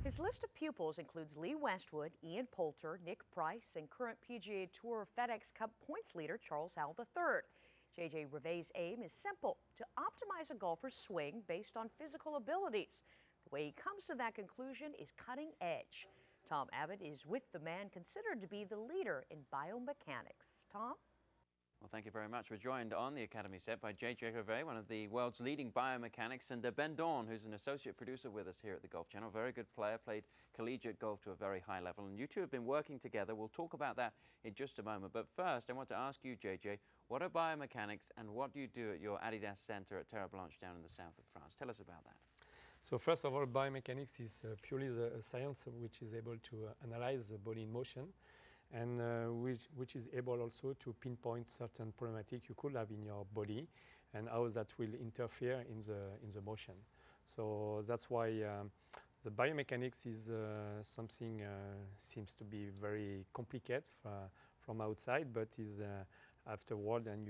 His list of pupils includes Lee Westwood, Ian Poulter, Nick Price, and current PGA Tour FedEx Cup points leader Charles Howell III. JJ Rivet's aim is simple: to optimize a golfer's swing based on physical abilities. The way he comes to that conclusion is cutting edge. Tom Abbott is with the man considered to be the leader in biomechanics. Tom? Well, thank you very much. We're joined on the Academy set by JJ Rivet, one of the world's leading biomechanics, and Ben Dawn, who's an associate producer with us here at the Golf Channel. Very good player, played collegiate golf to a very high level. And you two have been working together. We'll talk about that in just a moment. But first, I want to ask you, JJ, what are biomechanics and what do you do at your Adidas Center at Terre Blanche down in the south of France? Tell us about that. So first of all, biomechanics is purely the science which is able to analyze the body in motion, and which is able also to pinpoint certain problematic you could have in your body and how that will interfere in the motion. So that's why the biomechanics is something seems to be very complicated from outside, but is afterward, and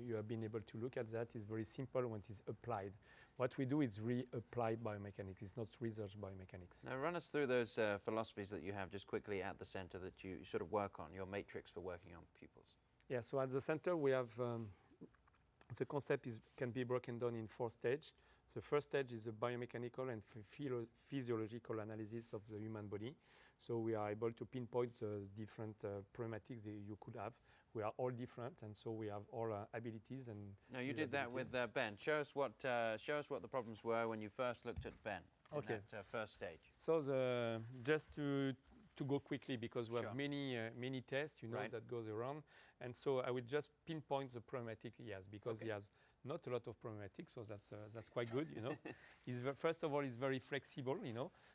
you have been able to look at that, is very simple when it is applied. What we do is really applied biomechanics. It's not research biomechanics. Now run us through those philosophies that you have just quickly at the center that you sort of work on, your matrix for working on pupils. Yeah, so at the center we have, the concept can be broken down in 4 stages. The first stage is a biomechanical and physiological analysis of the human body. So we are able to pinpoint the different problematics that you could have. We are all different, and so we have all abilities and. Now you did that with Ben. Show us what the problems were when you first looked at Ben in that first stage. So just to go quickly, because we have many tests, that goes around, and so I would just pinpoint the problematic he has, because he has not a lot of problematic, so that's quite good, First of all, he's very flexible,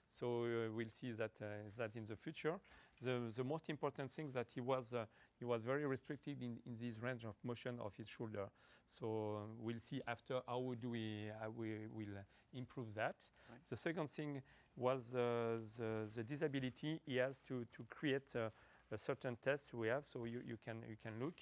so we'll see that in the future. The most important thing is that he was very restricted in this range of motion of his shoulder. So we'll see after how we will improve that. Right. The second thing was the disability he has to create a certain test we have, so you can look,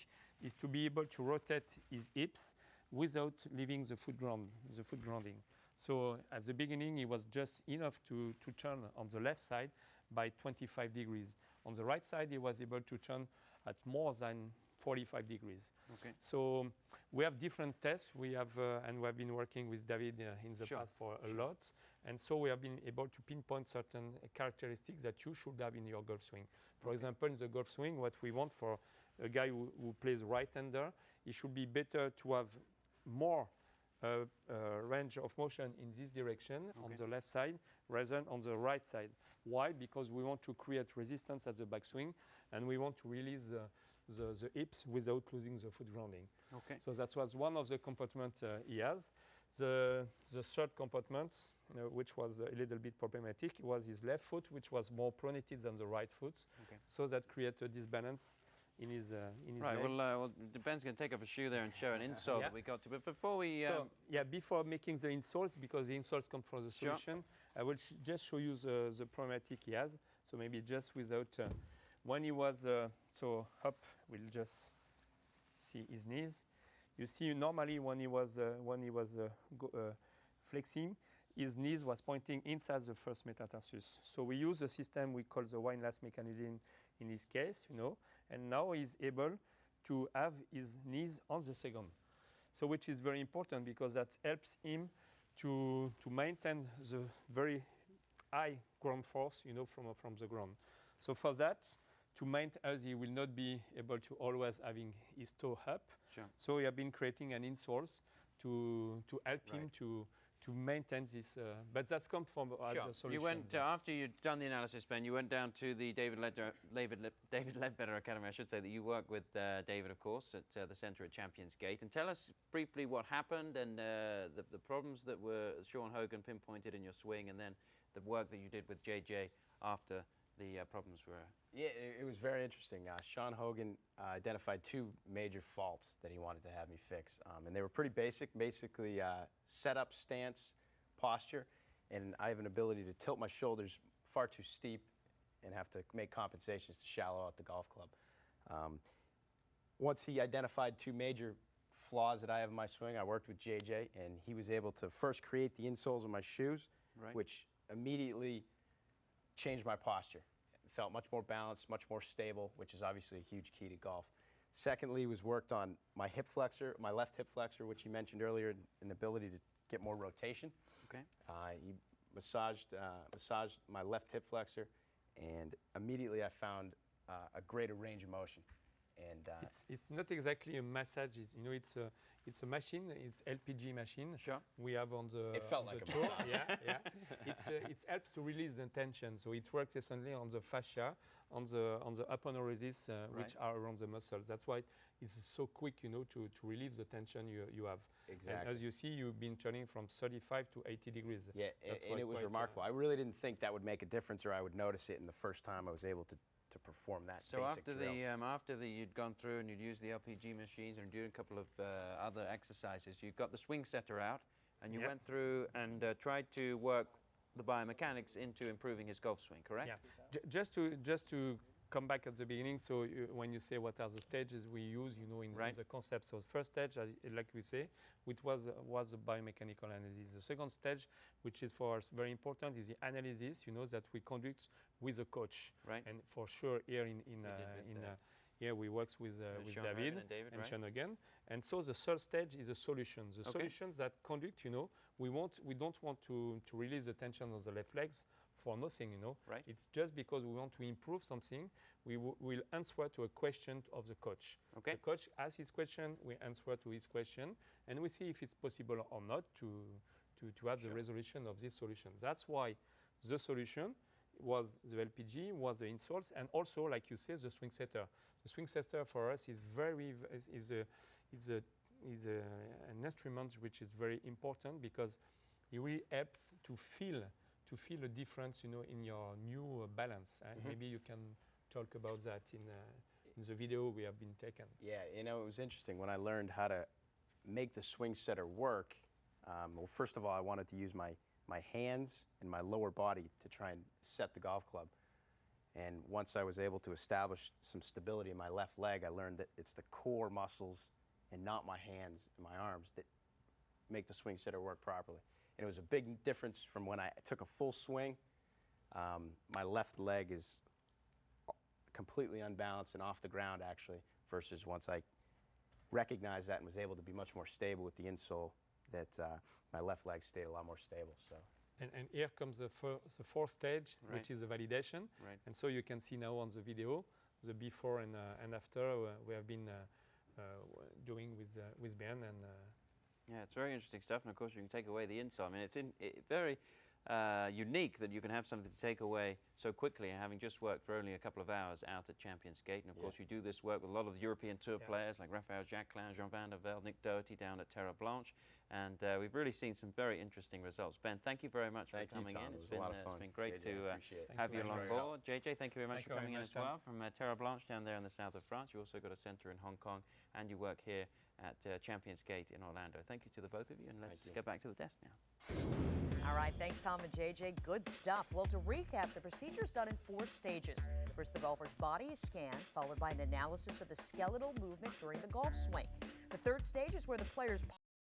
is to be able to rotate his hips without leaving the foot grounding. So at the beginning, it was just enough to turn on the left side by 25 degrees. On the right side, he was able to turn at more than 45 degrees. Okay. So we have different tests. We have, and we have been working with David in the past for a lot. And so we have been able to pinpoint certain characteristics that you should have in your golf swing. For example, in the golf swing, what we want for a guy who plays right-hander, it should be better to have more range of motion in this direction on the left side rather than on the right side. Why? Because we want to create resistance at the backswing, and we want to release the hips without losing the foot grounding. Okay. So that was one of the compartments he has. The third compartment, which was a little bit problematic, was his left foot, which was more pronated than the right foot. Okay. So that created this balance in his legs. Well, Ben's going to take off a shoe there and show an insole that we got to. But before we... before making the insoles, because the insoles come from the solution, I will just show you the problematic he has. So maybe just without... when he was up, we'll just see his knees. You see, normally when he was flexing, his knees was pointing inside the first metatarsus. So we use a system we call the windlass mechanism in this case, and now he's able to have his knees on the second. So which is very important, because that helps him to maintain the very high ground force, from the ground. So for that, to maintain, as he will not be able to always having his toe up. Sure. So we have been creating an insoles to help him to maintain this, but that's come from other solutions. You went, after you'd done the analysis, Ben, you went down to the David Ledbetter Academy, I should say, that you work with David, of course, at the Centre at Champions Gate. And tell us briefly what happened and the problems that were Sean Hogan pinpointed in your swing, and then the work that you did with JJ after the problems were... Yeah, it was very interesting. Sean Hogan identified 2 major faults that he wanted to have me fix. And they were pretty basic, basically setup, stance, posture. And I have an ability to tilt my shoulders far too steep and have to make compensations to shallow out the golf club. Once he identified 2 major flaws that I have in my swing, I worked with JJ, and he was able to first create the insoles of my shoes, which immediately changed my posture. Felt much more balanced, much more stable, which is obviously a huge key to golf. Secondly, was worked on my hip flexor, my left hip flexor, which you mentioned earlier, and the ability to get more rotation. Okay. He massaged my left hip flexor, and immediately I found a greater range of motion. And it's not exactly a massage. It's a machine. It's LPG machine. Sure. We have on the. It felt on like the a toe. massage. Yeah. It helps to release the tension. So it works essentially on the fascia, on the aponeurosis, which are around the muscles. That's why it's so quick, to relieve the tension you have. Exactly. And as you see, you've been turning from 35 to 80 degrees. Yeah, and it was remarkable. I really didn't think that would make a difference, or I would notice it in the first time I was able to perform that so basic drill. after you'd gone through and you'd used the LPG machines and doing a couple of other exercises, you got the swing setter out and you went through and tried to work the biomechanics into improving his golf swing, correct? Yeah. Just to come back at the beginning, so when you say what are the stages we use, in the concept. So first stage, like we say, which was the biomechanical analysis. The second stage, which is for us very important, is the analysis. That we conduct with a coach. Right. And for sure here here we work with David and Sean again. And so the third stage is the solutions. The solutions that conduct, we don't want to release the tension of the left legs for nothing, Right. It's just because we want to improve something. We will answer to a question of the coach. Okay. The coach asks his question, we answer to his question, and we see if it's possible or not to have the resolution of this solution. That's why the solution was the LPG, was the insoles, and also, like you say, the swing setter. The swing setter for us is an instrument which is very important because it really helps to feel a difference, in your new balance. Maybe you can talk about that in the video we have been taken. Yeah, it was interesting when I learned how to make the swing setter work. Well, first of all, I wanted to use my hands and my lower body to try and set the golf club. And once I was able to establish some stability in my left leg, I learned that it's the core muscles and not my hands and my arms that make the swing setter work properly. And it was a big difference from when I took a full swing. My left leg is completely unbalanced and off the ground, actually, versus once I recognized that and was able to be much more stable with the insole, that my left leg stayed a lot more stable. So. And here comes the fourth stage, which is the validation. Right. And so you can see now on the video, the before and after we have been doing with Ben. Yeah, it's very interesting stuff, and of course you can take away the insole. I mean, it's very unique that you can have something to take away so quickly, having just worked for only a couple of hours out at Champions Gate. And of course you do this work with a lot of the European Tour players like Raphael Jacquelin, Jean Van der Velde, Nick Doherty down at Terre Blanche. And we've really seen some very interesting results. Ben, thank you very much for coming in. It's been a lot of fun. It's been great JJ, to have you along board. JJ, thank you very much for coming in as well from Terre Blanche down there in the south of France. You also got a centre in Hong Kong, and you work here at Champions Gate in Orlando. Thank you to the both of you, and let's get back to the desk now. All right, thanks, Tom and JJ. Good stuff. Well, to recap, the procedure's done in 4 stages. First, the golfer's body is scanned, followed by an analysis of the skeletal movement during the golf swing. The third stage is where the player's